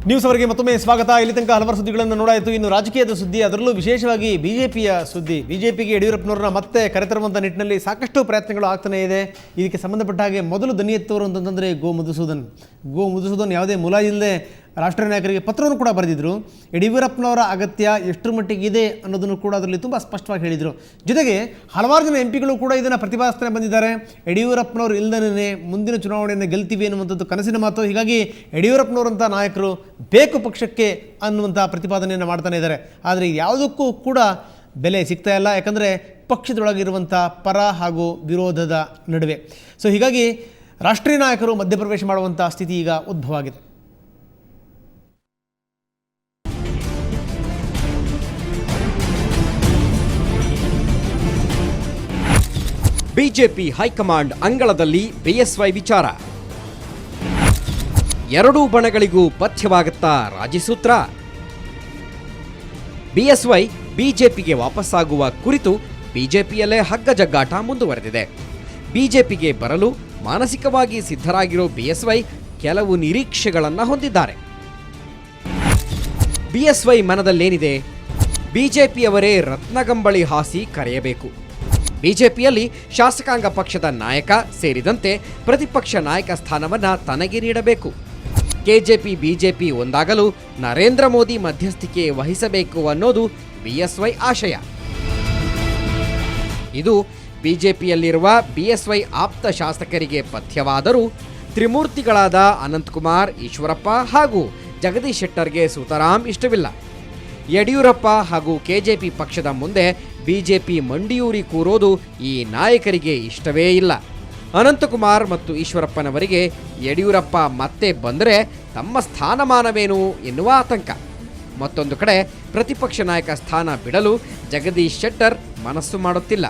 News ಅವರಿಗೆ ಮತ್ತೊಮ್ಮೆ ಸ್ವಾಗತ. ಇಲ್ಲಿ ತನಕ ಹಲವಾರು ಸುದ್ದಿಗಳನ್ನು ನೋಡಾಯಿತು. ಇನ್ನು ರಾಜಕೀಯದ ಸುದ್ದಿ, ಅದರಲ್ಲೂ ವಿಶೇಷವಾಗಿ ಬಿಜೆಪಿಯ ಸುದ್ದಿ. ಬಿಜೆಪಿಗೆ ಯಡಿಯೂರಪ್ಪನವ್ರನ್ನ ಮತ್ತೆ ಕರೆತರುವಂಥ ನಿಟ್ಟಿನಲ್ಲಿ ಸಾಕಷ್ಟು ಪ್ರಯತ್ನಗಳು ಆಗ್ತಾನೇ ಇದೆ. ಇದಕ್ಕೆ ಸಂಬಂಧಪಟ್ಟ ಹಾಗೆ ಮೊದಲು ದನಿ ಎತ್ತವರು ಅಂತಂದರೆ ಗೋ ಮಧುಸೂದನ್ ಯಾವುದೇ ಮುಲ ಇಲ್ಲದೆ ರಾಷ್ಟ್ರೀಯ ನಾಯಕರಿಗೆ ಪತ್ರವನ್ನು ಕೂಡ ಬರೆದಿದ್ದರು. ಯಡಿಯೂರಪ್ಪನವರ ಅಗತ್ಯ ಎಷ್ಟರ ಮಟ್ಟಿಗಿದೆ ಅನ್ನೋದನ್ನು ಕೂಡ ಅದರಲ್ಲಿ ತುಂಬ ಸ್ಪಷ್ಟವಾಗಿ ಹೇಳಿದರು. ಜೊತೆಗೆ ಹಲವಾರು ಜನ ಎಂಪಿಗಳು ಕೂಡ ಇದನ್ನು ಪ್ರತಿಪಾದಿಸ್ತಾನೆ ಬಂದಿದ್ದಾರೆ. ಯಡಿಯೂರಪ್ಪನವರು ಇಲ್ಲದೇ ಮುಂದಿನ ಚುನಾವಣೆಯನ್ನು ಗೆಲ್ತೀವಿ ಅನ್ನುವಂಥದ್ದು ಕನಸಿನ ಮಾತು. ಹೀಗಾಗಿ ಯಡಿಯೂರಪ್ಪನವರಂಥ ನಾಯಕರು ಬೇಕು ಪಕ್ಷಕ್ಕೆ ಅನ್ನುವಂಥ ಪ್ರತಿಪಾದನೆಯನ್ನು ಮಾಡ್ತಾನೆ ಇದ್ದಾರೆ. ಆದರೆ ಯಾವುದಕ್ಕೂ ಕೂಡ ಬೆಲೆ ಸಿಗ್ತಾ ಇಲ್ಲ. ಯಾಕಂದರೆ ಪಕ್ಷದೊಳಗಿರುವಂಥ ಪರ ಹಾಗೂ ವಿರೋಧದ ನಡುವೆ. ಸೊ ಹೀಗಾಗಿ ರಾಷ್ಟ್ರೀಯ ನಾಯಕರು ಮಧ್ಯಪ್ರವೇಶ ಮಾಡುವಂಥ ಸ್ಥಿತಿ ಈಗ ಉದ್ಭವ ಆಗಿದೆ. ಬಿಜೆಪಿ ಹೈಕಮಾಂಡ್ ಅಂಗಳದಲ್ಲಿ ಬಿಎಸ್ವೈ ವಿಚಾರ. ಎರಡೂ ಬಣಗಳಿಗೂ ಪಥ್ಯವಾಗುತ್ತಾ ರಾಜಿಸೂತ್ರ. ಬಿಎಸ್ವೈ ಬಿಜೆಪಿಗೆ ವಾಪಸ್ಸಾಗುವ ಕುರಿತು ಬಿಜೆಪಿಯಲ್ಲೇ ಹಗ್ಗಜಗ್ಗಾಟ ಮುಂದುವರೆದಿದೆ. ಬಿಜೆಪಿಗೆ ಬರಲು ಮಾನಸಿಕವಾಗಿ ಸಿದ್ಧರಾಗಿರೋ ಬಿಎಸ್ವೈ ಕೆಲವು ನಿರೀಕ್ಷೆಗಳನ್ನು ಹೊಂದಿದ್ದಾರೆ. ಬಿಎಸ್ವೈ ಮನದಲ್ಲೇನಿದೆ? ಬಿಜೆಪಿಯವರೇ ರತ್ನಗಂಬಳಿ ಹಾಸಿ ಕರೆಯಬೇಕು. ಬಿಜೆಪಿಯಲ್ಲಿ ಶಾಸಕಾಂಗ ಪಕ್ಷದ ನಾಯಕ ಸೇರಿದಂತೆ ಪ್ರತಿಪಕ್ಷ ನಾಯಕ ಸ್ಥಾನವನ್ನು ತನಗೆ ನೀಡಬೇಕು. ಕೆಜೆಪಿ ಬಿಜೆಪಿ ಒಂದಾಗಲು ನರೇಂದ್ರ ಮೋದಿ ಮಧ್ಯಸ್ಥಿಕೆ ವಹಿಸಬೇಕು ಅನ್ನೋದು ಬಿಎಸ್ವೈ ಆಶಯ. ಇದು ಬಿಜೆಪಿಯಲ್ಲಿರುವ ಬಿಎಸ್ವೈ ಆಪ್ತ ಶಾಸಕರಿಗೆ ಪಥ್ಯವಾದರೂ ತ್ರಿಮೂರ್ತಿಗಳಾದ ಅನಂತಕುಮಾರ್, ಈಶ್ವರಪ್ಪ ಹಾಗೂ ಜಗದೀಶ್ ಶೆಟ್ಟರ್ಗೆ ಸುತರಾಂ ಇಷ್ಟವಿಲ್ಲ. ಯಡಿಯೂರಪ್ಪ ಹಾಗೂ ಕೆಜೆಪಿ ಪಕ್ಷದ ಮುಂದೆ ಬಿಜೆಪಿ ಮಂಡಿಯೂರಿ ಕೂರೋದು ಈ ನಾಯಕರಿಗೆ ಇಷ್ಟವೇ ಇಲ್ಲ. ಅನಂತಕುಮಾರ್ ಮತ್ತು ಈಶ್ವರಪ್ಪನವರಿಗೆ ಯಡಿಯೂರಪ್ಪ ಮತ್ತೆ ಬಂದರೆ ತಮ್ಮ ಸ್ಥಾನಮಾನವೇನು ಎನ್ನುವ ಆತಂಕ. ಮತ್ತೊಂದು ಕಡೆ ಪ್ರತಿಪಕ್ಷ ನಾಯಕ ಸ್ಥಾನ ಬಿಡಲು ಜಗದೀಶ್ ಶೆಟ್ಟರ್ ಮನಸ್ಸು ಮಾಡುತ್ತಿಲ್ಲ.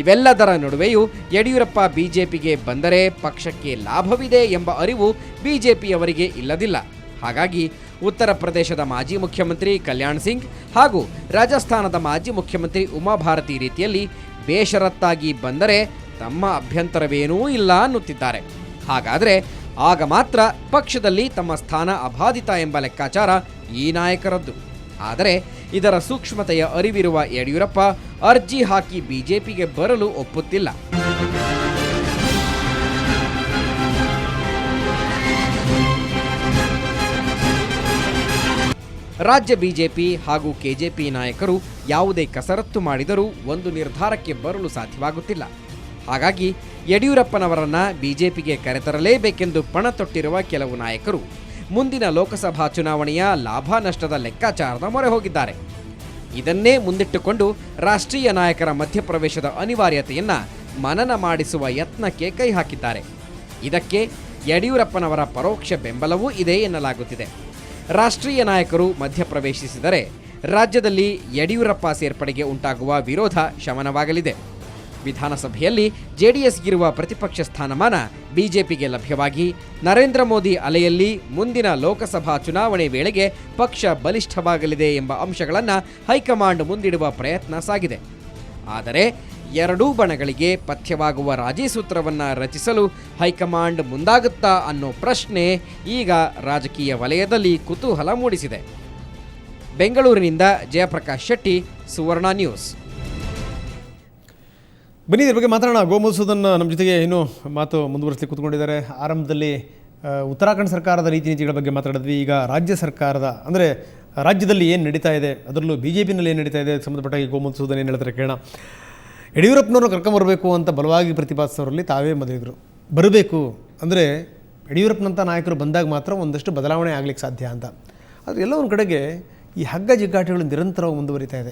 ಇವೆಲ್ಲದರ ನಡುವೆಯೂ ಯಡಿಯೂರಪ್ಪ ಬಿಜೆಪಿಗೆ ಬಂದರೆ ಪಕ್ಷಕ್ಕೆ ಲಾಭವಿದೆ ಎಂಬ ಅರಿವು ಬಿಜೆಪಿಯವರಿಗೆ ಇಲ್ಲದಿಲ್ಲ. ಹಾಗಾಗಿ ಉತ್ತರ ಪ್ರದೇಶದ ಮಾಜಿ ಮುಖ್ಯಮಂತ್ರಿ ಕಲ್ಯಾಣ್ ಸಿಂಗ್ ಹಾಗೂ ರಾಜಸ್ಥಾನದ ಮಾಜಿ ಮುಖ್ಯಮಂತ್ರಿ ಉಮಾಭಾರತಿ ರೀತಿಯಲ್ಲಿ ಬೇಷರತ್ತಾಗಿ ಬಂದರೆ ತಮ್ಮ ಅಭ್ಯಂತರವೇನೂ ಇಲ್ಲ ಅನ್ನುತ್ತಿದ್ದಾರೆ. ಹಾಗಾದರೆ ಆಗ ಮಾತ್ರ ಪಕ್ಷದಲ್ಲಿ ತಮ್ಮ ಸ್ಥಾನ ಅಬಾಧಿತ ಎಂಬ ಲೆಕ್ಕಾಚಾರ ಈ ನಾಯಕರದ್ದು. ಆದರೆ ಇದರ ಸೂಕ್ಷ್ಮತೆಯ ಅರಿವಿರುವ ಯಡಿಯೂರಪ್ಪ ಅರ್ಜಿ ಹಾಕಿ ಬಿಜೆಪಿಗೆ ಬರಲು ಒಪ್ಪುತ್ತಿಲ್ಲ. ರಾಜ್ಯ ಬಿಜೆಪಿ ಹಾಗೂ ಕೆಜೆಪಿ ನಾಯಕರು ಯಾವುದೇ ಕಸರತ್ತು ಮಾಡಿದರೂ ಒಂದು ನಿರ್ಧಾರಕ್ಕೆ ಬರಲು ಸಾಧ್ಯವಾಗುತ್ತಿಲ್ಲ. ಹಾಗಾಗಿ ಯಡಿಯೂರಪ್ಪನವರನ್ನ ಬಿಜೆಪಿಗೆ ಕರೆತರಲೇಬೇಕೆಂದು ಪಣ ತೊಟ್ಟಿರುವ ಕೆಲವು ನಾಯಕರು ಮುಂದಿನ ಲೋಕಸಭಾ ಚುನಾವಣೆಯ ಲಾಭ ನಷ್ಟದ ಲೆಕ್ಕಾಚಾರದ ಮೊರೆ ಹೋಗಿದ್ದಾರೆ. ಇದನ್ನೇ ಮುಂದಿಟ್ಟುಕೊಂಡು ರಾಷ್ಟ್ರೀಯ ನಾಯಕರ ಮಧ್ಯಪ್ರವೇಶದ ಅನಿವಾರ್ಯತೆಯನ್ನ ಮನನ ಮಾಡಿಸುವ ಯತ್ನಕ್ಕೆ ಕೈ ಹಾಕಿದ್ದಾರೆ. ಇದಕ್ಕೆ ಯಡಿಯೂರಪ್ಪನವರ ಪರೋಕ್ಷ ಬೆಂಬಲವೂ ಇದೆ ಎನ್ನಲಾಗುತ್ತಿದೆ. ರಾಷ್ಟ್ರೀಯ ನಾಯಕರು ಮಧ್ಯಪ್ರವೇಶಿಸಿದರೆ ರಾಜ್ಯದಲ್ಲಿ ಯಡಿಯೂರಪ್ಪ ಸೇರ್ಪಡೆಗೆ ಉಂಟಾಗುವ ವಿರೋಧ ಶಮನವಾಗಲಿದೆ. ವಿಧಾನಸಭೆಯಲ್ಲಿ ಜೆಡಿಎಸ್ಗಿರುವ ಪ್ರತಿಪಕ್ಷ ಸ್ಥಾನಮಾನ ಬಿಜೆಪಿಗೆ ಲಭ್ಯವಾಗಿ ನರೇಂದ್ರ ಮೋದಿ ಅಲೆಯಲ್ಲಿ ಮುಂದಿನ ಲೋಕಸಭಾ ಚುನಾವಣೆ ವೇಳೆಗೆ ಪಕ್ಷ ಬಲಿಷ್ಠವಾಗಲಿದೆ ಎಂಬ ಅಂಶಗಳನ್ನು ಹೈಕಮಾಂಡ್ ಮುಂದಿಡುವ ಪ್ರಯತ್ನ ಸಾಗಿದೆ. ಆದರೆ ಎರಡೂ ಬಣಗಳಿಗೆ ಪಥ್ಯವಾಗುವ ರಾಜಿ ಸೂತ್ರವನ್ನು ರಚಿಸಲು ಹೈಕಮಾಂಡ್ ಮುಂದಾಗುತ್ತಾ ಅನ್ನೋ ಪ್ರಶ್ನೆ ಈಗ ರಾಜಕೀಯ ವಲಯದಲ್ಲಿ ಕುತೂಹಲ ಮೂಡಿಸಿದೆ. ಬೆಂಗಳೂರಿನಿಂದ ಜಯಪ್ರಕಾಶ್ ಶೆಟ್ಟಿ, ಸುವರ್ಣ ನ್ಯೂಸ್. ಬನ್ನಿ ಇದ್ರ ಬಗ್ಗೆ ಮಾತಾಡೋಣ. ಗೋ ಮಧುಸೂದನ್ ನಮ್ಮ ಜೊತೆಗೆ ಇನ್ನೂ ಮಾತು ಮುಂದುವರಿಸಲಿಕ್ಕೆ ಕೂತ್ಕೊಂಡಿದ್ದಾರೆ. ಆರಂಭದಲ್ಲಿ ಉತ್ತರಾಖಂಡ್ ಸರ್ಕಾರದ ರೀತಿ ನೀತಿಗಳ ಬಗ್ಗೆ ಮಾತಾಡಿದ್ವಿ. ಈಗ ರಾಜ್ಯ ಸರ್ಕಾರದ ಅಂದರೆ ರಾಜ್ಯದಲ್ಲಿ ಏನು ನಡೀತಾ ಇದೆ, ಅದರಲ್ಲೂ ಬಿಜೆಪಿನಲ್ಲಿ ಏನು ನಡೀತಾ ಇದೆ ಸಂಬಂಧಪಟ್ಟಾಗಿ ಗೋ ಮಧುಸೂದನ್ ಏನು ಹೇಳ್ತಾರೆ ಕೇಳೋಣ. ಯಡಿಯೂರಪ್ಪನವ್ರನ್ನ ಕರ್ಕೊಂಬರಬೇಕು ಅಂತ ಬಲವಾಗಿ ಪ್ರತಿಪಾದಿಸೋರಲ್ಲಿ ತಾವೇ ಮೊದಲಿದ್ರು. ಬರಬೇಕು ಅಂದರೆ ಯಡಿಯೂರಪ್ಪನಂಥ ನಾಯಕರು ಬಂದಾಗ ಮಾತ್ರ ಒಂದಷ್ಟು ಬದಲಾವಣೆ ಆಗಲಿಕ್ಕೆ ಸಾಧ್ಯ ಅಂತ. ಆದರೆ ಎಲ್ಲ ಒಂದು ಕಡೆಗೆ ಈ ಹಗ್ಗ ಜಿಗ್ಗಾಟಗಳು ನಿರಂತರವಾಗಿ ಮುಂದುವರಿತಾ ಇದೆ.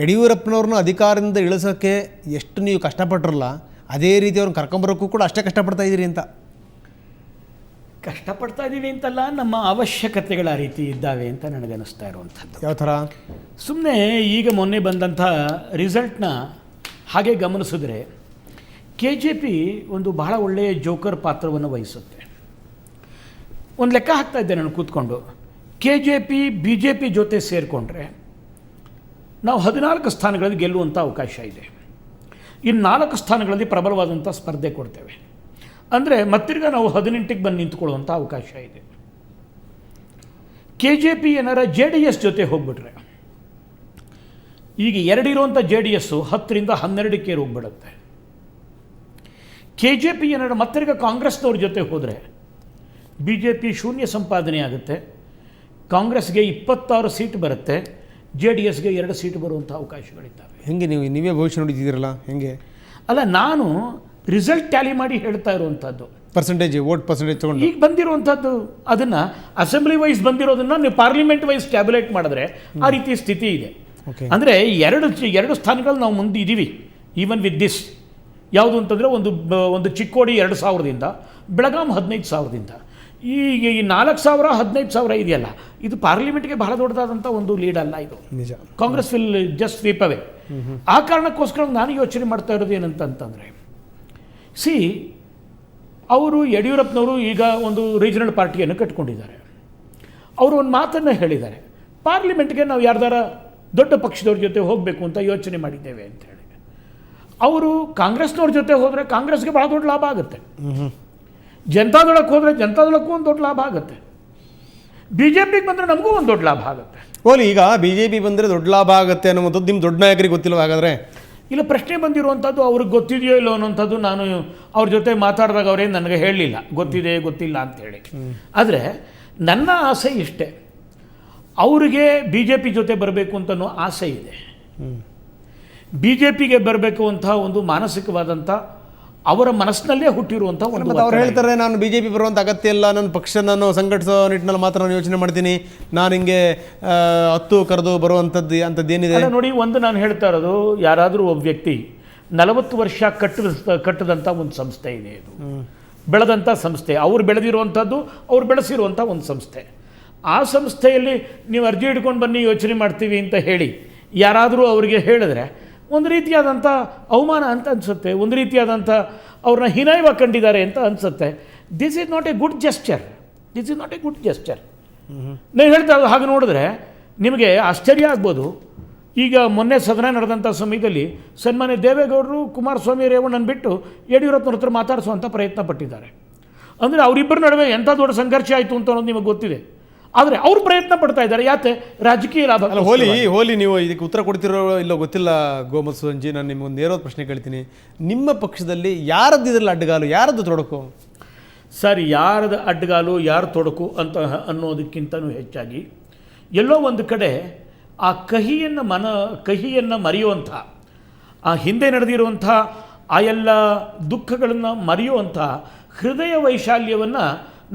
ಯಡಿಯೂರಪ್ಪನವ್ರನ್ನ ಅಧಿಕಾರದಿಂದ ಇಳಿಸೋಕ್ಕೆ ಎಷ್ಟು ನೀವು ಕಷ್ಟಪಟ್ರಲ್ಲ, ಅದೇ ರೀತಿ ಅವ್ರನ್ನ ಕರ್ಕೊಂಬರೋಕ್ಕೂ ಕೂಡ ಅಷ್ಟೇ ಕಷ್ಟಪಡ್ತಾ ಇದ್ದೀರಿ ಅಂತ. ಕಷ್ಟಪಡ್ತಾ ಇದ್ದೀವಿ ಅಂತಲ್ಲ, ನಮ್ಮ ಅವಶ್ಯಕತೆಗಳ ರೀತಿ ಇದ್ದಾವೆ ಅಂತ ನನಗನ್ನಿಸ್ತಾ ಇರುವಂಥದ್ದು. ಯಾವ ಥರ? ಸುಮ್ಮನೆ ಈಗ ಮೊನ್ನೆ ಬಂದಂಥ ರಿಸಲ್ಟ್ನ ಹಾಗೆ ಗಮನಿಸಿದ್ರೆ ಕೆಜೆಪಿ ಒಂದು ಬಹಳ ಒಳ್ಳೆಯ ಜೋಕರ್ ಪಾತ್ರವನ್ನು ವಹಿಸುತ್ತೆ. ಒಂದು ಲೆಕ್ಕ ಹಾಕ್ತಾ ಇದ್ದೆ ನಾನು ಕೂತ್ಕೊಂಡು. ಕೆಜೆಪಿ ಬಿಜೆಪಿ ಜೊತೆ ಸೇರಿಕೊಂಡ್ರೆ ನಾವು 14 ಸ್ಥಾನಗಳಲ್ಲಿ ಗೆಲ್ಲುವಂಥ ಅವಕಾಶ ಇದೆ. ಇನ್ನು 4 ಸ್ಥಾನಗಳಲ್ಲಿ ಪ್ರಬಲವಾದಂಥ ಸ್ಪರ್ಧೆ ಕೊಡ್ತೇವೆ. ಅಂದರೆ ಮತ್ತಿರ್ಗ ನಾವು 18ಕ್ಕೆ ಬಂದು ನಿಂತ್ಕೊಳ್ಳುವಂಥ ಅವಕಾಶ ಇದೆ. KJP ಏನಾರ JDS ಜೊತೆ ಹೋಗ್ಬಿಟ್ರೆ, ಈಗ 2 ಇರುವಂಥ JDS 10ರಿಂದ 12ಕ್ಕೆ ಹೋಗ್ಬಿಡುತ್ತೆ. KJP ಏನಾರ ಮತ್ತಿರ್ಗ ಕಾಂಗ್ರೆಸ್ನವ್ರ ಜೊತೆ ಹೋದರೆ BJP ಶೂನ್ಯ ಸಂಪಾದನೆ ಆಗುತ್ತೆ. ಕಾಂಗ್ರೆಸ್ಗೆ 26 ಸೀಟ್ ಬರುತ್ತೆ, JDSಗೆ 2 ಸೀಟ್ ಬರುವಂಥ ಅವಕಾಶಗಳಿದ್ದಾವೆ. ಹೆಂಗೆ ನೀವೇ ಭವಿಷ್ಯ ನೋಡಿದ್ದೀರಲ್ಲ, ಹೆಂಗೆ? ಅಲ್ಲ, ನಾನು ರಿಸಲ್ಟ್ ಟ್ಯಾಲಿ ಮಾಡಿ ಹೇಳ್ತಾ ಇರುವಂಥದ್ದು, ವೋಟ್ ಪರ್ಸೆಂಟೇಜ್ ತಗೊಂಡು ಈಗ ಬಂದಿರುವಂಥದ್ದು. ಅದನ್ನು ಅಸೆಂಬ್ಲಿ ವೈಸ್ ಬಂದಿರೋದನ್ನು ನೀವು ಪಾರ್ಲಿಮೆಂಟ್ ವೈಸ್ ಟ್ಯಾಬ್ಯುಲೇಟ್ ಮಾಡಿದ್ರೆ ಆ ರೀತಿ ಸ್ಥಿತಿ ಇದೆ. ಅಂದರೆ ಎರಡು ಸ್ಥಾನಗಳು ನಾವು ಮುಂದೆ ಇದ್ದೀವಿ. ಈವನ್ ವಿತ್ ದಿಸ್ ಯಾವುದು ಅಂತಂದರೆ ಒಂದು ಚಿಕ್ಕೋಡಿ 2000ದಿಂದ, ಬೆಳಗಾಂ 15,000ದಿಂದ. ಈಗ ಈ 4,000 15,000 ಇದೆಯಲ್ಲ, ಇದು ಪಾರ್ಲಿಮೆಂಟ್ಗೆ ಬಹಳ ದೊಡ್ಡದಾದಂಥ ಒಂದು ಲೀಡ್ ಅಲ್ಲ. ಇದು ನಿಜ. ಕಾಂಗ್ರೆಸ್ ವಿಲ್ ಜಸ್ಟ್ ಸ್ವೀಪ್ ಅವೇ. ಆ ಕಾರಣಕ್ಕೋಸ್ಕರ ನಾನು ಯೋಚನೆ ಮಾಡ್ತಾ ಇರೋದು ಏನಂತಂದರೆ, ಅವರು ಯಡಿಯೂರಪ್ಪನವರು ಈಗ ಒಂದು ರೀಜನಲ್ ಪಾರ್ಟಿಯನ್ನು ಕಟ್ಕೊಂಡಿದ್ದಾರೆ. ಅವರು ಒಂದು ಮಾತನ್ನು ಹೇಳಿದ್ದಾರೆ, ಪಾರ್ಲಿಮೆಂಟ್ಗೆ ನಾವು ಯಾರ್ದಾರ ದೊಡ್ಡ ಪಕ್ಷದವ್ರ ಜೊತೆ ಹೋಗಬೇಕು ಅಂತ ಯೋಚನೆ ಮಾಡಿದ್ದೇವೆ ಅಂತ ಹೇಳಿ. ಅವರು ಕಾಂಗ್ರೆಸ್ನವ್ರ ಜೊತೆ ಹೋದರೆ ಕಾಂಗ್ರೆಸ್ಗೆ ಭಾಳ ದೊಡ್ಡ ಲಾಭ ಆಗುತ್ತೆ, ಜನತಾದಳಕ್ಕೆ ಹೋದರೆ ಜನತಾದಳಕ್ಕೂ ಒಂದು ದೊಡ್ಡ ಲಾಭ ಆಗುತ್ತೆ, BJPಗೆ ಬಂದರೆ ನಮಗೂ ಒಂದು ದೊಡ್ಡ ಲಾಭ ಆಗುತ್ತೆ. ಈಗ BJP ಬಂದರೆ ದೊಡ್ಡ ಲಾಭ ಆಗುತ್ತೆ ಅನ್ನೋದು ನಿಮ್ಮ ದೊಡ್ಡ ನಾಯಕರಿಗೆ ಗೊತ್ತಿಲ್ಲ ಹಾಗಾದರೆ? ಇಲ್ಲ, ಪ್ರಶ್ನೆ ಬಂದಿರುವಂಥದ್ದು ಅವ್ರಿಗೆ ಗೊತ್ತಿದೆಯೋ ಇಲ್ಲೋ ಅನ್ನೋಂಥದ್ದು. ನಾನು ಅವ್ರ ಜೊತೆ ಮಾತಾಡಿದಾಗ ಅವರೇನು ನನಗೆ ಹೇಳಲಿಲ್ಲ ಗೊತ್ತಿದೆ ಗೊತ್ತಿಲ್ಲ ಅಂಥೇಳಿ. ಆದರೆ ನನ್ನ ಆಸೆ ಇಷ್ಟೇ, ಅವರಿಗೆ BJP ಜೊತೆ ಬರಬೇಕು ಅಂತನೋ ಆಸೆ ಇದೆ. BJPಗೆ ಬರಬೇಕು ಅಂತ ಒಂದು ಮಾನಸಿಕವಾದಂಥ ಅವರ ಮನಸ್ಸಿನಲ್ಲೇ ಹುಟ್ಟಿರುವಂಥ ಒಂದು. ಅವ್ರು ಹೇಳ್ತಾರೆ, ನಾನು BJP ಬರುವಂಥ ಅಗತ್ಯ ಇಲ್ಲ, ನನ್ನ ಪಕ್ಷ ನಾನು ಸಂಘಟಿಸೋ ನಿಟ್ಟಿನಲ್ಲಿ ಮಾತ್ರ ನಾನು ಯೋಚನೆ ಮಾಡ್ತೀನಿ, ನಾನು ಹಿಂಗೆ 10 ಕರೆದು ಬರುವಂಥದ್ದೇನಿದೆ ನೋಡಿ. ಒಂದು ನಾನು ಹೇಳ್ತಾ ಇರೋದು, ಯಾರಾದರೂ ಒಬ್ಬ ವ್ಯಕ್ತಿ 40 ವರ್ಷ ಕಟ್ಟಿದಂಥ ಒಂದು ಸಂಸ್ಥೆ ಇದೆ, ಇದು ಬೆಳೆದಂಥ ಸಂಸ್ಥೆ, ಅವ್ರು ಬೆಳೆದಿರುವಂಥದ್ದು, ಅವ್ರು ಬೆಳೆಸಿರುವಂಥ ಒಂದು ಸಂಸ್ಥೆ. ಆ ಸಂಸ್ಥೆಯಲ್ಲಿ ನೀವು ಅರ್ಜಿ ಹಿಡ್ಕೊಂಡು ಬನ್ನಿ ಯೋಚನೆ ಮಾಡ್ತೀವಿ ಅಂತ ಹೇಳಿ ಯಾರಾದರೂ ಅವರಿಗೆ ಹೇಳಿದ್ರೆ ಒಂದು ರೀತಿಯಾದಂಥ ಅವಮಾನ ಅಂತ ಅನಿಸುತ್ತೆ, ಒಂದು ರೀತಿಯಾದಂಥ ಅವ್ರನ್ನ ಹೀನಾಯವಾಗಿ ಕಂಡಿದ್ದಾರೆ ಅಂತ ಅನಿಸುತ್ತೆ. This is not A good gesture. ನೀವು ಹೇಳ್ತಾ ಹಾಗೆ ನೋಡಿದ್ರೆ ನಿಮಗೆ ಆಶ್ಚರ್ಯ ಆಗ್ಬೋದು. ಈಗ ಮೊನ್ನೆ ಸದನ ನಡೆದಂಥ ಸಮಯದಲ್ಲಿ ಸನ್ಮಾನ್ಯ ದೇವೇಗೌಡರು ಕುಮಾರಸ್ವಾಮಿ ರೇವಣ್ಣನ ಬಿಟ್ಟು ಯಡಿಯೂರಪ್ಪನವ್ರ ಹತ್ರ ಮಾತಾಡಿಸುವಂಥ ಪ್ರಯತ್ನ ಪಟ್ಟಿದ್ದಾರೆ. ಅಂದರೆ ಅವರಿಬ್ಬರ ನಡುವೆ ಎಂಥ ದೊಡ್ಡ ಸಂಘರ್ಷ ಆಯಿತು ಅಂತ ಅನ್ನೋದು ನಿಮಗೆ ಗೊತ್ತಿದೆ. ಆದರೆ ಅವ್ರು ಪ್ರಯತ್ನ ಪಡ್ತಾ ಇದ್ದಾರೆ, ಯಾಕೆ? ರಾಜಕೀಯ ಲಾಭ. ಹೋಲಿ ನೀವು ಇದಕ್ಕೆ ಉತ್ತರ ಕೊಡ್ತಿರೋ ಇಲ್ಲೋ ಗೊತ್ತಿಲ್ಲ ಗೋಮತ್ ಸಂಜಿ. ನಾನು ನಿಮ್ಗೊಂದು ನೇರೋದು ಪ್ರಶ್ನೆ ಕೇಳ್ತೀನಿ, ನಿಮ್ಮ ಪಕ್ಷದಲ್ಲಿ ಯಾರದ್ದು ಇದರಲ್ಲಿ ಅಡ್ಡಗಾಲು, ಯಾರದ್ದು ತೊಡಕು? ಸರ್, ಯಾರದ್ದು ಅಡ್ಡಗಾಲು ಯಾರು ತೊಡಕು ಅಂತ ಅನ್ನೋದಕ್ಕಿಂತನೂ ಹೆಚ್ಚಾಗಿ ಎಲ್ಲೋ ಒಂದು ಕಡೆ ಆ ಕಹಿಯನ್ನು ಮರೆಯುವಂಥ, ಆ ಹಿಂದೆ ನಡೆದಿರುವಂಥ ಆ ಎಲ್ಲ ದುಃಖಗಳನ್ನು ಮರೆಯುವಂಥ ಹೃದಯ ವೈಶಾಲ್ಯವನ್ನು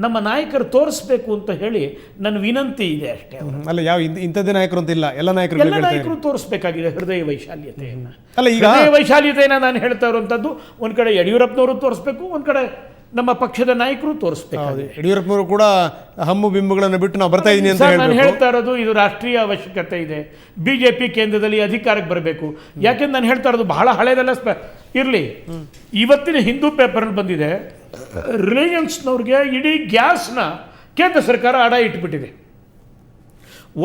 ನಮ್ಮ ನಾಯಕರು ತೋರಿಸ್ಬೇಕು ಅಂತ ಹೇಳಿ ನನ್ನ ವಿನಂತಿ ಇದೆ ಅಷ್ಟೇ. ಅಲ್ಲ, ಯಾವ ಇಂಥದ್ದೇ ನಾಯಕರು ಅಂತ ಇಲ್ಲ, ಎಲ್ಲ ನಾಯಕರು ತೋರಿಸ್ಬೇಕಾಗಿದೆ ಹೃದಯ ವೈಶಾಲ್ಯತೆಯನ್ನು. ಹೃದಯ ವೈಶಾಲ್ಯತೆಯನ್ನು ನಾನು ಹೇಳ್ತಾ ಇರುವಂಥದ್ದು, ಒಂದು ಕಡೆ ಯಡಿಯೂರಪ್ಪನವರು ತೋರಿಸ್ಬೇಕು, ಒಂದು ಕಡೆ ನಮ್ಮ ಪಕ್ಷದ ನಾಯಕರು ತೋರಿಸ್ಬೇಕು. ಯಡಿಯೂರಪ್ಪನವರು ಕೂಡ ಹಮ್ಮು ಬಿಂಬುಗಳನ್ನು ಬಿಟ್ಟು ನಾವು ಬರ್ತಾ ಇದ್ದೀನಿ ಅಂತ ನಾನು ಹೇಳ್ತಾ ಇರೋದು, ಇದು ರಾಷ್ಟ್ರೀಯ ಅವಶ್ಯಕತೆ ಇದೆ. BJP ಕೇಂದ್ರದಲ್ಲಿ ಅಧಿಕಾರಕ್ಕೆ ಬರಬೇಕು. ಯಾಕೆಂದ್ರೆ ನಾನು ಹೇಳ್ತಾ ಇರೋದು ಬಹಳ ಹಳೆಯದೆಲ್ಲ ಇರಲಿ. ಇವತ್ತಿನ ಹಿಂದೂ ಪೇಪರ್ನಲ್ಲಿ ಬಂದಿದೆ, ರಿಲಯನ್ಸ್ನವ್ರಿಗೆ ಇಡೀ ಗ್ಯಾಸ್ನ ಕೇಂದ್ರ ಸರ್ಕಾರ ಅಡ ಇಟ್ಬಿಟ್ಟಿದೆ.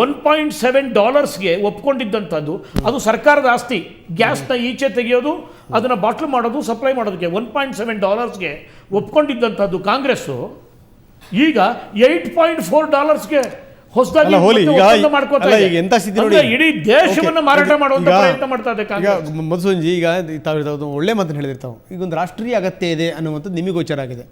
$1.7ಗೆ ಒಪ್ಕೊಂಡಿದ್ದಂಥದ್ದು, ಅದು ಸರ್ಕಾರದ ಆಸ್ತಿ. ಗ್ಯಾಸ್ನ ಈಚೆ ತೆಗೆಯೋದು, ಅದನ್ನು ಬಾಟ್ಲ್ ಮಾಡೋದು, ಸಪ್ಲೈ ಮಾಡೋದಕ್ಕೆ $1.7ಗೆ ಒಪ್ಕೊಂಡಿದ್ದಂಥದ್ದು ಕಾಂಗ್ರೆಸ್ಸು ಈಗ $8.4ಗೆ ಹೊಸದಾಗಿ ಇಡೀ ದೇಶವನ್ನು ಮಾರಾಟ ಮಾಡುವಂತ ಪ್ರಯತ್ನ ಮಾಡ್ತಾ ಇದೆ ಕಾಂಗ್ರೆಸ್. ಮಧುಸೂದನ್ ಈಗ ಒಳ್ಳೆ ಮಾತನ್ನು ಹೇಳಿದಿರ್ತಾವೆ. ಈಗ ಒಂದು ರಾಷ್ಟ್ರೀಯ ಅಗತ್ಯ ಇದೆ ಅನ್ನುವಂಥದ್ದು ನಿಮಗೆ ಗೋಚರ ಆಗಿದೆ.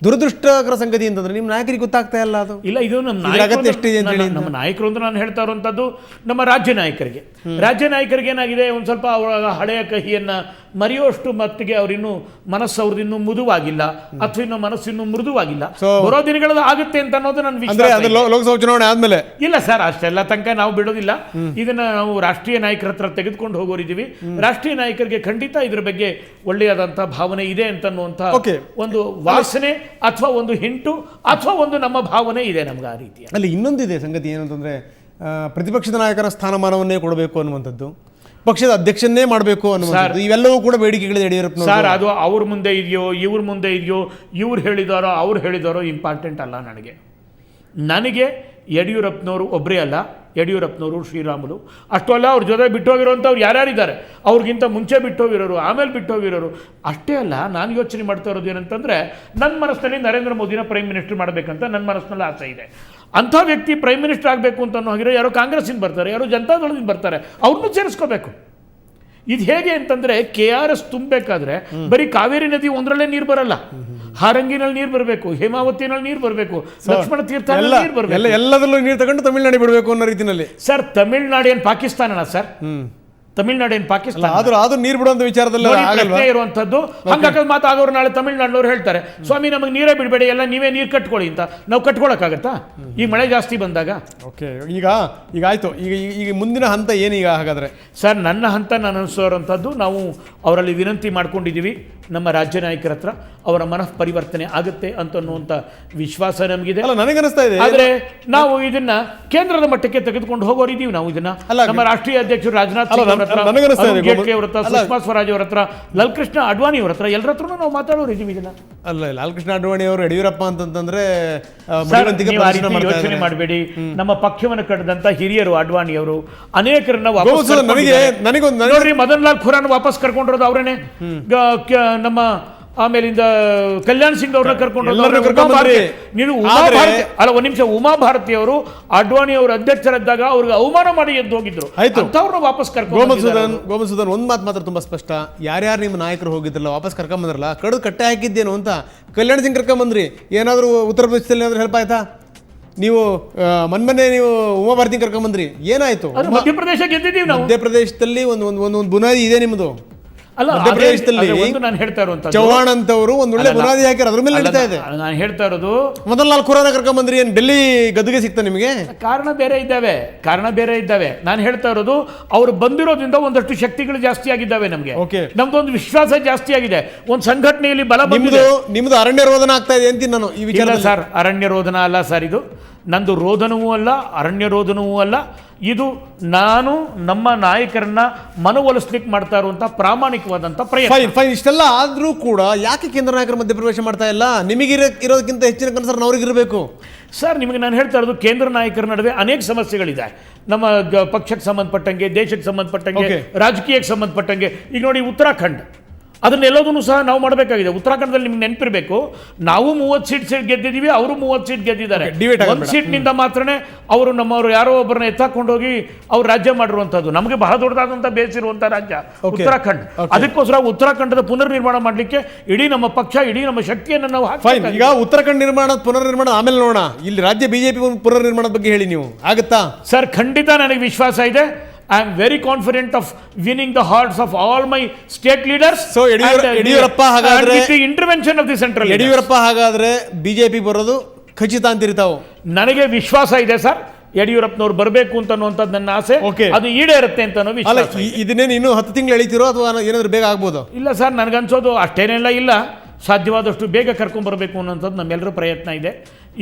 ದುರದೃಷ್ಟಕರ ಸಂಗತಿ ಅಂತಂದ್ರೆ ನಿಮ್ಮ ನಾಯಕರಿಗೆ ಗೊತ್ತಾಗ್ತಾ ಇಲ್ಲ ಅದು. ಇಲ್ಲ, ಇದು ನಮ್ಮ ನಾಯಕರು ಅಂತ ನಾನು ಹೇಳ್ತಾ ಇರುವಂಥದ್ದು ನಮ್ಮ ರಾಜ್ಯ ನಾಯಕರಿಗೆ ಏನಾಗಿದೆ, ಒಂದು ಸ್ವಲ್ಪ ಅವರ ಹಳೆಯ ಕಹಿಯನ್ನು ಮರೆಯುವಷ್ಟು ಮಟ್ಟಿಗೆ ಅವರಿನ್ನೂ ಅವ್ರದಿನ್ನೂ ಮೃದುವಾಗಿಲ್ಲ, ಅಥವಾ ಇನ್ನೂ ಮನಸ್ಸಿನ್ನೂ ಮೃದುವಾಗಿಲ್ಲ. ಬರೋ ದಿನಗಳಲ್ಲಿ ಆಗುತ್ತೆ ಅಂತ ಅನ್ನೋದು ನನ್ನ ವಿಶ್ವಾಸ. ಲೋಕಸಭಾ ಚುನಾವಣೆ ಆದ್ಮೇಲೆ ಇಲ್ಲ ಸರ್, ಅಷ್ಟೆಲ್ಲ ತನಕ ನಾವು ಬಿಡೋದಿಲ್ಲ. ಇದನ್ನ ನಾವು ರಾಷ್ಟ್ರೀಯ ನಾಯಕರ ಹತ್ರ ತೆಗೆದುಕೊಂಡು ಹೋಗೋರಿದ್ದೀವಿ. ರಾಷ್ಟ್ರೀಯ ನಾಯಕರಿಗೆ ಖಂಡಿತ ಇದ್ರ ಬಗ್ಗೆ ಒಳ್ಳೆಯದಾದಂಥ ಭಾವನೆ ಇದೆ ಅಂತನ್ನುವಂಥ ಒಂದು ವಾಸನೆ ಅಥವಾ ಒಂದು ಹಿಂಟು ಅಥವಾ ಒಂದು ನಮ್ಮ ಭಾವನೆ ಇದೆ ನಮ್ಗೆ ಆ ರೀತಿಯ. ಅಲ್ಲಿ ಇನ್ನೊಂದಿದೆ ಸಂಗತಿ ಏನಂತಂದ್ರೆ, ಪ್ರತಿಪಕ್ಷದ ನಾಯಕರ ಸ್ಥಾನಮಾನವನ್ನೇ ಕೊಡಬೇಕು ಅನ್ನುವಂಥದ್ದು, ಪಕ್ಷದ ಅಧ್ಯಕ್ಷನ್ನೇ ಮಾಡಬೇಕು ಅನ್ನುವಂಥದ್ದು, ಇವೆಲ್ಲವೂ ಕೂಡ ಬೇಡಿಕೆಗಳಿದೆ ಯಡಿಯೂರಪ್ಪ ಸರ್. ಅದು ಅವ್ರ ಮುಂದೆ ಇದೆಯೋ ಇವ್ರ ಮುಂದೆ ಇದೆಯೋ, ಇವ್ರು ಹೇಳಿದಾರೋ ಅವ್ರು ಹೇಳಿದಾರೋ ಇಂಪಾರ್ಟೆಂಟ್ ಅಲ್ಲ ನನಗೆ. ಯಡಿಯೂರಪ್ಪನವರು ಒಬ್ಬರೇ ಅಲ್ಲ, ಯಡಿಯೂರಪ್ಪನವರು, ಶ್ರೀರಾಮುಲು. ಅಷ್ಟು ಅಲ್ಲ, ಅವ್ರ ಜೊತೆ ಬಿಟ್ಟೋಗಿರೋಂಥವ್ರು ಯಾರ್ಯಾರಿದ್ದಾರೆ, ಅವ್ರಿಗಿಂತ ಮುಂಚೆ ಬಿಟ್ಟೋಗಿರೋರು, ಆಮೇಲೆ ಬಿಟ್ಟೋಗಿರೋರು. ಅಷ್ಟೇ ಅಲ್ಲ, ನಾನು ಯೋಚನೆ ಮಾಡ್ತಾ ಇರೋದು ಏನಂತಂದರೆ, ನನ್ನ ಮನಸ್ಸಿನಲ್ಲಿ ನರೇಂದ್ರ ಮೋದಿನ ಪ್ರೈಮ್ ಮಿನಿಸ್ಟರ್ ಮಾಡಬೇಕಂತ ನನ್ನ ಮನಸ್ಸಿನಲ್ಲಿ ಆಸೆ ಇದೆ. ಅಂಥ ವ್ಯಕ್ತಿ ಪ್ರೈಮ್ ಮಿನಿಸ್ಟರ್ ಆಗಬೇಕು ಅಂತ ಹಾಗಿರೋ ಯಾರೋ ಕಾಂಗ್ರೆಸ್ಸಿಂದ ಬರ್ತಾರೆ, ಯಾರೋ ಜನತಾದಳದಿಂದ ಬರ್ತಾರೆ, ಅವ್ರನ್ನೂ ಸೇರಿಸ್ಕೋಬೇಕು. ಇದು ಹೇಗೆ ಅಂತಂದರೆ, KRS ತುಂಬಬೇಕಾದ್ರೆ ಬರೀ ಕಾವೇರಿ ನದಿ ಒಂದರಲ್ಲೇ ನೀರು ಬರಲ್ಲ, ಹಾರಂಗಿನಲ್ಲಿ ನೀರು ಬರಬೇಕು, ಹೇಮಾವತಿನಲ್ಲಿ ನೀರು ಬರಬೇಕು, ಲಕ್ಷ್ಮಣ ತೀರ್ಥದಲ್ಲಿ ನೀರು ಬರಬೇಕು, ಎಲ್ಲದರಲ್ಲೂ ನೀರು ತಗೊಂಡು ತಮಿಳ್ನಾಡು ಬಿಡಬೇಕು ಅನ್ನೋ ರೀತಿಯಲ್ಲಿ. ಸರ್, ತಮಿಳ್ನಾಡು ಏನು ಪಾಕಿಸ್ತಾನನ ಸರ್? ತಮಿಳ್ನಾಡು ಏನು ಪಾಕಿಸ್ತಾನ? ಆದ್ರೂ ನೀರು ಬಿಡುವಂತ ವಿಚಾರದಲ್ಲಿ ಇರುವಂತದ್ದು. ಹಂಗಾಗ ಮಾತಾಗೋರು ನಾಳೆ ತಮಿಳ್ನಾಡಿನವ್ರು ಹೇಳ್ತಾರೆ, ಸ್ವಾಮಿ ನಮಗೆ ನೀರೇ ಬಿಡಬೇಡಿ, ಎಲ್ಲ ನೀವೇ ನೀರು ಕಟ್ಕೊಳ್ಳಿ ಅಂತ. ನಾವು ಕಟ್ಕೊಳಕ್ಕಾಗತ್ತಾ ಈ ಮಳೆ ಜಾಸ್ತಿ ಬಂದಾಗ? ಓಕೆ, ಈಗ ಆಯ್ತು. ಈಗ ಮುಂದಿನ ಹಂತ ಏನೀಗ ಹಾಗಾದ್ರೆ? ಸರ್, ನನ್ನ ಹಂತ ನಾನು ಅನಿಸೋರಂಥದ್ದು, ನಾವು ಅವರಲ್ಲಿ ವಿನಂತಿ ಮಾಡ್ಕೊಂಡಿದ್ದೀವಿ ನಮ್ಮ ರಾಜ್ಯ ನಾಯಕರ ಹತ್ರ, ಅವರ ಮನಃ ಪರಿವರ್ತನೆ ಆಗುತ್ತೆ ಅಂತನ್ನುವಂಥ ವಿಶ್ವಾಸ ನಮಗಿದೆ. ನನಗನ್ನಿಸ್ತಾ ಇದೆ. ಆದರೆ ನಾವು ಇದನ್ನ ಕೇಂದ್ರದ ಮಟ್ಟಕ್ಕೆ ತೆಗೆದುಕೊಂಡು ಹೋಗೋರಿದ್ದೀವಿ. ನಾವು ಇದನ್ನ ನಮ್ಮ ರಾಷ್ಟ್ರೀಯ ಅಧ್ಯಕ್ಷರು ರಾಜನಾಥ್ ಸಿಂಗ್ ಅವರ ಹತ್ರ, ಅರುಣ್ ಜೇಟ್ಲಿ ಅವರ ಹತ್ರ, ಸುಷ್ಮಾ ಸ್ವರಾಜ್ ಅವರ ಹತ್ರ, ಲಾಲ್ಕೃಷ್ಣ ಅಡ್ವಾಣಿ ಅವರ ಹತ್ರ, ಎಲ್ಲರ ಹತ್ರನೂ ನಾವು ಮಾತಾಡೋರಿದ್ದೀವಿ ಇದನ್ನ. ಅಲ್ಲ, ಲಾಲ್ಕೃಷ್ಣ ಅಡ್ವಾಣಿ ಅವರು ಯಡಿಯೂರಪ್ಪ ಅಂತಂದ್ರೆ ಯೋಚನೆ ಮಾಡಬೇಡಿ. ನಮ್ಮ ಪಕ್ಷವನ್ನು ಕಟ್ಟದಂತ ಹಿರಿಯರು ಅಡ್ವಾಣಿ ಅವರು ಅನೇಕರನ್ನ ನೋಡ್ರಿ, ಮದನ್ ಲಾಲ್ ಖುರಾನ್ ವಾಪಸ್ ಕರ್ಕೊಂಡಿರೋದು ಅವರೇನೆ. ನಮ್ಮ ಆಮೇಲಿಂದ ಕಲ್ಯಾಣ್ ಸಿಂಗ್ ಅವ್ರನ್ನ ಕರ್ಕೊಂಡು ನೀನು ಒಂದ್ ನಿಮಿಷ, ಉಮಾ ಭಾರತಿ ಅವರು ಅಡ್ವಾಣಿ ಅವರು ಅಧ್ಯಕ್ಷರಿದ್ದಾಗ ಅವ್ರಿಗೆ ಅವಮಾನ ಮಾಡಿ ಎದ್ದು ಹೋಗಿದ್ರು, ಅವ್ರನ್ನ ವಾಪಸ್ ಗೋಮಸುಧನ್ ಒಂದ್ ಮಾತು ಮಾತ್ರ ತುಂಬಾ ಸ್ಪಷ್ಟ. ಯಾರ್ಯಾರು ನಿಮ್ಮ ನಾಯಕರು ಹೋಗಿದ್ರಲ್ಲ, ವಾಪಸ್ ಕರ್ಕೊಂಬಂದ್ರಲ್ಲ, ಕಡು ಕಟ್ಟೆ ಹಾಕಿದ್ದೇನು ಅಂತ ಕಲ್ಯಾಣ್ ಸಿಂಗ್ ಕರ್ಕೊಂಬಂದ್ರಿ. ಏನಾದ್ರು ಉತ್ತರ ಪ್ರದೇಶದಲ್ಲಿ ಏನಾದ್ರು ಹೆಲ್ಪ್ ಆಯ್ತಾ? ನೀವು ಮೊನ್ನೆ ನೀವು ಉಮಾ ಭಾರತಿ ಕರ್ಕೊಂಬಂದ್ರಿ, ಏನಾಯ್ತು? ಮಧ್ಯಪ್ರದೇಶ ಗೆದ್ದಿದ್ದೀವಿ ನಾವು. ಮಧ್ಯಪ್ರದೇಶದಲ್ಲಿ ಒಂದು ಬುನಾದಿ ಇದೆ ನಿಮ್ಮದು. ಅಲ್ಲ, ನಾನು ಹೇಳ್ತಾ ಇರುವಂತ ಚೌಹಾಣ್ ಅಂತವರು ಒಂದ್ ಒಳ್ಳೆ ಬುನಾದಿ ಹಾಕಿರ, ಅದ್ರ ಮೇಲೆ ನಡೀತಾ ಇದೆ. ನಾನು ಹೇಳ್ತಾ ಇರೋದು, ಮೊದಲ ನಾಲ್ಕು ಖುರಾನ ಕರ್ಕೊಂಬಂದ್ರಿ, ಏನ್ ಡೆಲ್ಲಿ ಗದ್ದುಗೆ ಸಿಗ್ತಾ ನಿಮಗೆ? ಕಾರಣ ಬೇರೆ ಇದ್ದಾವೆ. ನಾನು ಹೇಳ್ತಾ ಇರೋದು, ಅವ್ರು ಬಂದಿರೋದ್ರಿಂದ ಒಂದಷ್ಟು ಶಕ್ತಿಗಳು ಜಾಸ್ತಿ ಆಗಿದ್ದಾವೆ ನಮ್ಗೆ. ನಮ್ದೊಂದು ವಿಶ್ವಾಸ ಜಾಸ್ತಿ ಆಗಿದೆ, ಒಂದು ಸಂಘಟನೆಯಲ್ಲಿ ಬಲ ಬಂದಿದೆ. ನಿಮ್ದು ಅರಣ್ಯ ರೋಧನ ಆಗ್ತಾ ಇದೆ ಅಂತೀನಿ ನಾನು ಈ ವಿಚಾರ. ಸರ್, ಅರಣ್ಯ ರೋಧನ ಅಲ್ಲ ಸರ್, ಇದು ನಂದು ರೋಧನವೂ ಅಲ್ಲ, ಅರಣ್ಯ ರೋಧನವೂ ಅಲ್ಲ. ಇದು ನಾನು ನಮ್ಮ ನಾಯಕರನ್ನ ಮನವೊಲಿಸ್ಲಿಕ್ಕೆ ಮಾಡ್ತಾ ಇರುವಂತ ಪ್ರಾಮಾಣಿಕವಾದಂತ ಪ್ರಯತ್ನ. ಇಷ್ಟೆಲ್ಲ ಆದ್ರೂ ಕೂಡ ಯಾಕೆ ಕೇಂದ್ರ ನಾಯಕರ ಮಧ್ಯಪ್ರವೇಶ ಮಾಡ್ತಾ ಇಲ್ಲ? ನಿಮಗೆ ಇರೋದಕ್ಕಿಂತ ಹೆಚ್ಚಿನ ಕನ್ಸರ್ನ್ ಅವ್ರಿಗಿರಬೇಕು. ಸರ್, ನಿಮಗೆ ನಾನು ಹೇಳ್ತಾ ಇರೋದು, ಕೇಂದ್ರ ನಾಯಕರ ನಡುವೆ ಅನೇಕ ಸಮಸ್ಯೆಗಳಿದೆ. ನಮ್ಮ ಪಕ್ಷಕ್ಕೆ ಸಂಬಂಧಪಟ್ಟಂಗೆ, ದೇಶಕ್ಕೆ ಸಂಬಂಧಪಟ್ಟಂಗೆ, ರಾಜಕೀಯಕ್ಕೆ ಸಂಬಂಧಪಟ್ಟಂಗೆ. ಈಗ ನೋಡಿ, ಉತ್ತರಾಖಂಡ್ ಅದನ್ನೆಲ್ಲದನ್ನು ಸಹ ನಾವು ಮಾಡಬೇಕಾಗಿದೆ. ಉತ್ತರಾಖಂಡದಲ್ಲಿ ನಿಮ್ಗೆ ನೆನಪಿರಬೇಕು, ನಾವು 30 ಸೀಟ್ ಗೆದ್ದಿದ್ದೀವಿ, ಅವರು 30 ಸೀಟ್ ಗೆದ್ದಿದ್ದಾರೆ. ಒಂದು ಸೀಟ್ನಿಂದ ಮಾತ್ರನೇ ಅವರು ನಮ್ಮವರು ಯಾರೋ ಒಬ್ಬರನ್ನ ಎತ್ತಾಕೊಂಡು ಹೋಗಿ ಅವ್ರು ರಾಜ್ಯ ಮಾಡಿರುವಂಥದ್ದು. ನಮಗೆ ಬಹಳ ದೊಡ್ಡದಾದಂಥ ಬೇಸಿರುವಂಥ ರಾಜ್ಯ ಉತ್ತರಾಖಂಡ್. ಅದಕ್ಕೋಸ್ಕರ ಉತ್ತರಾಖಂಡದ ಪುನರ್ ನಿರ್ಮಾಣ ಮಾಡಲಿಕ್ಕೆ ಇಡೀ ನಮ್ಮ ಪಕ್ಷ, ಇಡೀ ನಮ್ಮ ಶಕ್ತಿಯನ್ನು ನಾವು ಹಾಕಿ. ಈಗ ಉತ್ತರಾಖಂಡ್ ಪುನರ್ ನಿರ್ಮಾಣ ಆಮೇಲೆ ನೋಡೋಣ. ಇಲ್ಲಿ ರಾಜ್ಯ ಬಿಜೆಪಿ ಪುನರ್ ನಿರ್ಮಾಣದ ಬಗ್ಗೆ ಹೇಳಿ, ನೀವು ಆಗುತ್ತಾ? ಸರ್, ಖಂಡಿತ ನನಗೆ ವಿಶ್ವಾಸ ಇದೆ. I am very confident of winning the hearts of all my state leaders. So Yediyurappa ಹಾಗಾದ್ರೆ with the intervention of the central leaders. Yediyurappa ಹಾಗಾದ್ರೆ ಬಿಜೆಪಿ ಬರೋದು ಖಚಿತ ಅಂತಿರ್ತಾವೆ. ನನಗೆ ವಿಶ್ವಾಸ ಇದೆ ಸರ್, ಯಡಿಯೂರಪ್ಪನವ್ರು ಬರಬೇಕು ಅಂತ ಅನ್ನುವಂಥದ್ದು ನನ್ನ ಆಸೆ. ಅದು ಈಡೇರುತ್ತೆ ಅಂತ ಅನ್ನೋ ವಿಶ್ವಾಸ. ಇದನ್ನೇನು ಇನ್ನೂ 10 ತಿಂಗಳು ಎಳಿತಿರೋ ಅಥವಾ ಏನಾದರೂ ಬೇಗ ಆಗ್ಬೋದು? ಇಲ್ಲ ಸರ್, ನನಗನ್ಸೋದು ಅಷ್ಟೇನೆಲ್ಲ ಇಲ್ಲ. ಸಾಧ್ಯವಾದಷ್ಟು ಬೇಗ ಕರ್ಕೊಂಡ್ಬರಬೇಕು ಅನ್ನೋಂಥದ್ದು ನಮ್ಮೆಲ್ಲರ ಪ್ರಯತ್ನ ಇದೆ.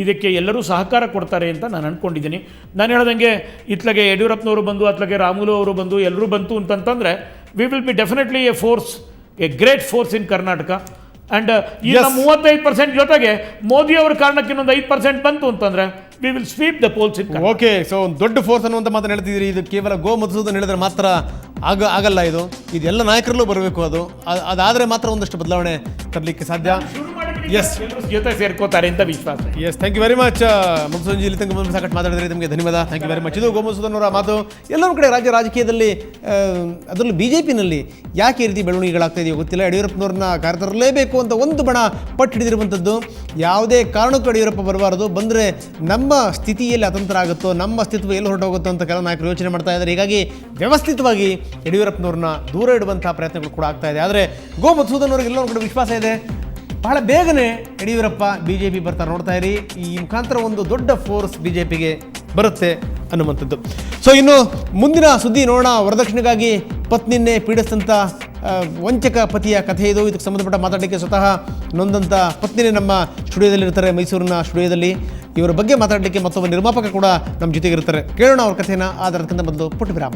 ಇದಕ್ಕೆ ಎಲ್ಲರೂ ಸಹಕಾರ ಕೊಡ್ತಾರೆ ಅಂತ ನಾನು ಅಂದ್ಕೊಂಡಿದ್ದೀನಿ. ನಾನು ಹೇಳ್ದಂಗೆ ಇತ್ಲಾಗೆ ಯಡಿಯೂರಪ್ಪನವರು ಬಂದು, ಅತ್ಲಾಗೆ ರಾಮುಲು ಅವರು ಬಂದು, ಎಲ್ಲರೂ ಬಂತು ಅಂತಂತಂದರೆ we will be definitely A great force in Karnataka. And ಈ 35% ಜೊತೆಗೆ ಮೋದಿ ಅವರ ಕಾರಣಕ್ಕೆ ಇನ್ನೊಂದು 5% ಬಂತು ಅಂತಂದರೆ we will sweep the polls in. Okay, so ಒಂದು ದೊಡ್ಡ ಫೋರ್ಸ್ ಅನ್ನುವಂಥ ಮಾತನ್ನು ಹೇಳ್ತಿದ್ದೀರಿ. ಇದು ಕೇವಲ ಗೋ ಮಧುಸೂದನ್ ಹೇಳಿದ್ರೆ ಮಾತ್ರ ಆಗಲ್ಲ. ಇದೆಲ್ಲ ನಾಯಕರಲ್ಲೂ ಬರಬೇಕು. ಅದಾದರೆ ಮಾತ್ರ ಒಂದಷ್ಟು ಬದಲಾವಣೆ ತರಲಿಕ್ಕೆ ಸಾಧ್ಯ. ಜೊತೆ ಸೇರ್ಕೋತಾರೆ ಅಂತ ವಿಶ್ವಾಸ. Thank you very much Madhusudan ji. ಇಲ್ಲಿ ತನಕ ಸಾಕಷ್ಟು ಮಾತಾಡಿದ್ರೆ ನಿಮಗೆ ಧನ್ಯವಾದ. Thank you very much. ಇದು ಗೋ ಮಧುಸೂದನ್ ಅವರ ಮಾತು. ಎಲ್ಲರೂ ಕಡೆ ರಾಜ್ಯ ರಾಜಕೀಯದಲ್ಲಿ, ಅದರಲ್ಲೂ ಬಿಜೆಪಿನಲ್ಲಿ ಯಾಕೆ ಈ ರೀತಿ ಬೆಳವಣಿಗೆಗಳಾಗ್ತಾ ಇದೆಯೋ ಗೊತ್ತಿಲ್ಲ. ಯಡಿಯೂರಪ್ಪನವ್ರನ್ನ ಕರೆತರಲೇಬೇಕು ಅಂತ ಒಂದು ಬಣ ಪಟ್ಟು ಹಿಡಿದಿರುವಂಥದ್ದು. ಯಾವುದೇ ಕಾರಣಕ್ಕೂ ಯಡಿಯೂರಪ್ಪ ಬರಬಾರದು, ಬಂದರೆ ನಮ್ಮ ಸ್ಥಿತಿಯಲ್ಲಿ ಅತಂತ್ರ ಆಗುತ್ತೋ, ನಮ್ಮ ಅಸ್ತಿತ್ವ ಎಲ್ಲಿ ಹೊರಟೋಗುತ್ತೋ ಅಂತ ಕೆಲವು ನಾಯಕರು ಯೋಚನೆ ಮಾಡ್ತಾ ಇದ್ದಾರೆ. ಹೀಗಾಗಿ ವ್ಯವಸ್ಥಿತವಾಗಿ ಯಡಿಯೂರಪ್ಪನವ್ರನ್ನ ದೂರ ಇಡುವಂಥ ಪ್ರಯತ್ನಗಳು ಕೂಡ ಆಗ್ತಾ ಇದೆ. ಆದರೆ ಗೋ ಮಧುಸೂದನ್ ಅವ್ರಿಗೆ ಎಲ್ಲರೂ ಕೂಡ ವಿಶ್ವಾಸ ಇದೆ, ಬಹಳ ಬೇಗನೆ ಯಡಿಯೂರಪ್ಪ ಬಿಜೆಪಿ ಬರ್ತಾರೆ. ನೋಡ್ತಾ ಇರಿ, ಈ ಮುಖಾಂತರ ಒಂದು ದೊಡ್ಡ ಫೋರ್ಸ್ ಬಿಜೆಪಿಗೆ ಬರುತ್ತೆ ಅನ್ನುವಂಥದ್ದು. ಸೊ ಇನ್ನು ಮುಂದಿನ ಸುದ್ದಿ ನೋಡೋಣ. ವರದಕ್ಷಿಣೆಗಾಗಿ ಪತ್ನಿಯನ್ನೇ ಪೀಡಿಸಿದಂಥ ವಂಚಕ ಪತಿಯ ಕಥೆ ಇದು. ಇದಕ್ಕೆ ಸಂಬಂಧಪಟ್ಟ ಮಾತಾಡಲಿಕ್ಕೆ ಸ್ವತಃ ನೊಂದಂಥ ಪತ್ನಿನೇ ನಮ್ಮ ಸ್ಟುಡಿಯೋದಲ್ಲಿರ್ತಾರೆ, ಮೈಸೂರಿನ ಸ್ಟುಡಿಯೋದಲ್ಲಿ. ಇವರ ಬಗ್ಗೆ ಮಾತಾಡಲಿಕ್ಕೆ ಮತ್ತೊಬ್ಬ ನಿರ್ಮಾಪಕ ಕೂಡ ನಮ್ಮ ಜೊತೆಗಿರ್ತಾರೆ. ಕೇಳೋಣ ಅವ್ರ ಕಥೆನ. ಅದಕ್ಕಿಂತ ಮೊದಲು ಪುಟ್ಟ ವಿರಾಮ.